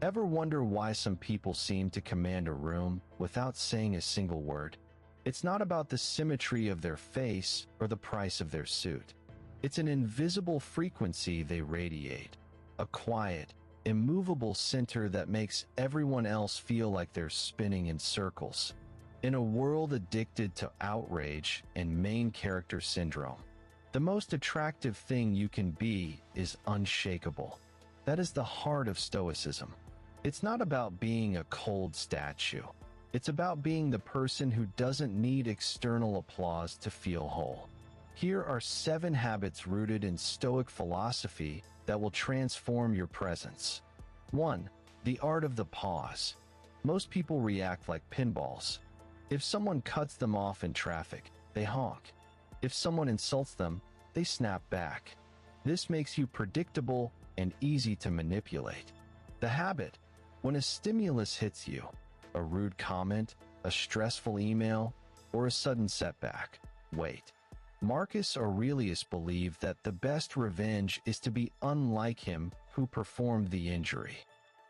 Ever wonder why some people seem to command a room without saying a single word? It's not about the symmetry of their face or the price of their suit. It's an invisible frequency they radiate, a quiet, immovable center that makes everyone else feel like they're spinning in circles. In a world addicted to outrage and main character syndrome, the most attractive thing you can be is unshakable. That is the heart of Stoicism. It's not about being a cold statue. It's about being the person who doesn't need external applause to feel whole. Here are 7 habits rooted in Stoic philosophy that will transform your presence. 1. The art of the pause. Most people react like pinballs. If someone cuts them off in traffic, they honk. If someone insults them, they snap back. This makes you predictable and easy to manipulate. The habit: when a stimulus hits you, a rude comment, a stressful email, or a sudden setback, wait. Marcus Aurelius believed that the best revenge is to be unlike him who performed the injury.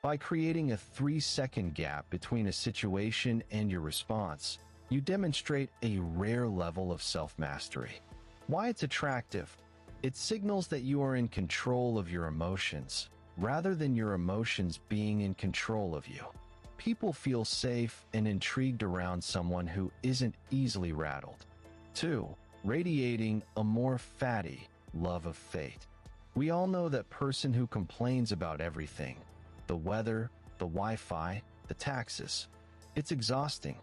By creating a 3-second gap between a situation and your response, you demonstrate a rare level of self-mastery. Why it's attractive? It signals that you are in control of your emotions, rather than your emotions being in control of you. People feel safe and intrigued around someone who isn't easily rattled. 2. Radiating a more fatty love of fate. We all know that person who complains about everything: the weather, the Wi-Fi, the taxes. It's exhausting.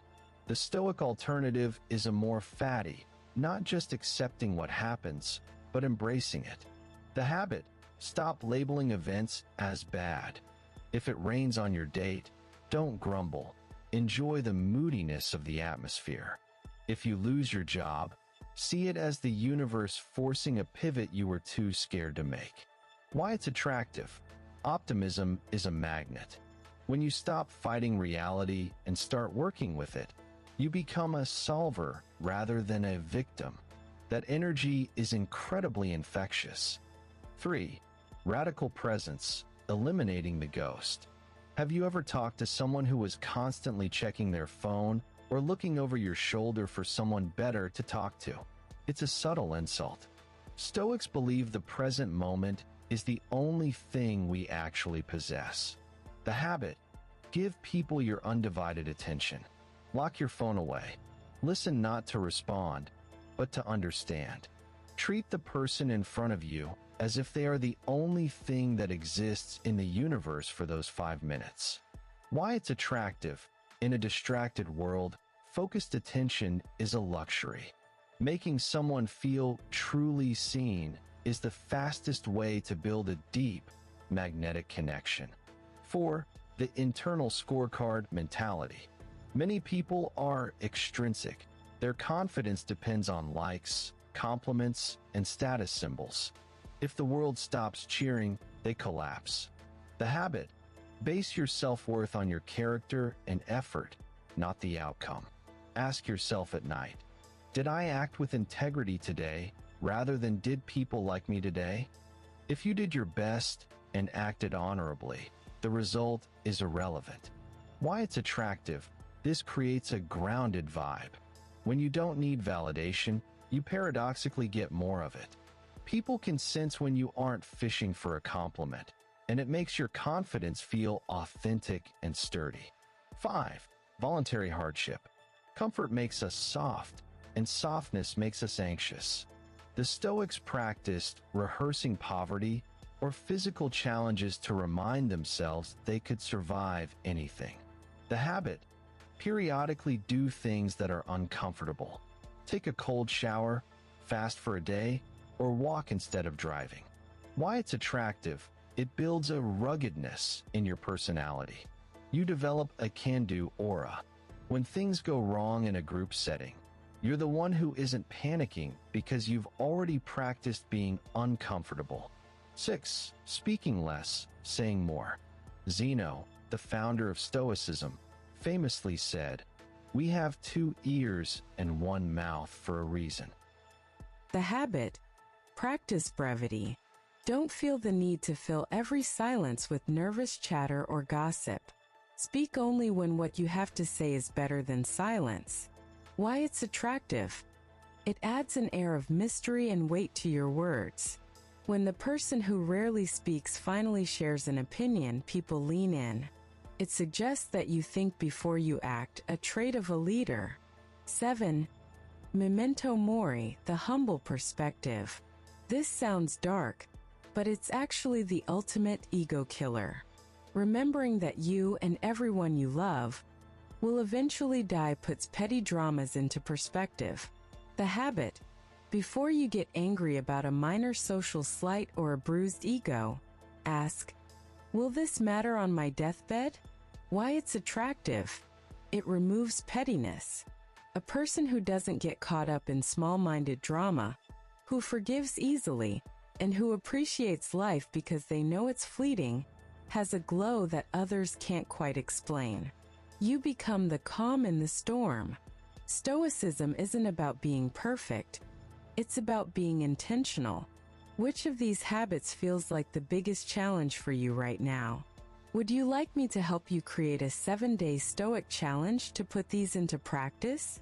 The Stoic alternative is a more fatty, not just accepting what happens, but embracing it. The habit: stop labeling events as bad. If it rains on your date, don't grumble. Enjoy the moodiness of the atmosphere. If you lose your job, see it as the universe forcing a pivot you were too scared to make. Why it's attractive? Optimism is a magnet. When you stop fighting reality and start working with it, you become a solver rather than a victim. That energy is incredibly infectious. 3. Radical presence, eliminating the ghost. Have you ever talked to someone who was constantly checking their phone or looking over your shoulder for someone better to talk to? It's a subtle insult. Stoics believe the present moment is the only thing we actually possess. The habit: give people your undivided attention. Lock your phone away. Listen not to respond, but to understand. Treat the person in front of you as if they are the only thing that exists in the universe for those 5 minutes. Why it's attractive? In a distracted world, focused attention is a luxury. Making someone feel truly seen is the fastest way to build a deep, magnetic connection. 4. The internal scorecard mentality. Many people are extrinsic. Their confidence depends on likes, compliments, and status symbols. If the world stops cheering, they collapse. The habit: base your self-worth on your character and effort, not the outcome. Ask yourself at night, did I act with integrity today rather than did people like me today? If you did your best and acted honorably, the result is irrelevant. Why it's attractive? This creates a grounded vibe. When you don't need validation, you paradoxically get more of it. People can sense when you aren't fishing for a compliment, and it makes your confidence feel authentic and sturdy. 5. Voluntary hardship. Comfort makes us soft, and softness makes us anxious. The Stoics practiced rehearsing poverty or physical challenges to remind themselves they could survive anything. The habit: periodically do things that are uncomfortable. Take a cold shower, fast for a day, or walk instead of driving. Why it's attractive? It builds a ruggedness in your personality. You develop a can-do aura. When things go wrong in a group setting, you're the one who isn't panicking because you've already practiced being uncomfortable. 6. Speaking less, saying more. Zeno, the founder of Stoicism, famously said, "We have 2 ears and 1 mouth for a reason." The habit: practice brevity. Don't feel the need to fill every silence with nervous chatter or gossip. Speak only when what you have to say is better than silence. Why it's attractive. It adds an air of mystery and weight to your words. When the person who rarely speaks finally shares an opinion, people lean in. It suggests that you think before you act, a trait of a leader. 7. Memento mori, the humble perspective. This sounds dark, but it's actually the ultimate ego killer. Remembering that you and everyone you love will eventually die puts petty dramas into perspective. The habit, before you get angry about a minor social slight or a bruised ego, ask, will this matter on my deathbed? Why it's attractive. It removes pettiness. A person who doesn't get caught up in small-minded drama, who forgives easily, and who appreciates life because they know it's fleeting, has a glow that others can't quite explain. You become the calm in the storm. Stoicism isn't about being perfect. It's about being intentional. Which of these habits feels like the biggest challenge for you right now? Would you like me to help you create a 7-day Stoic challenge to put these into practice?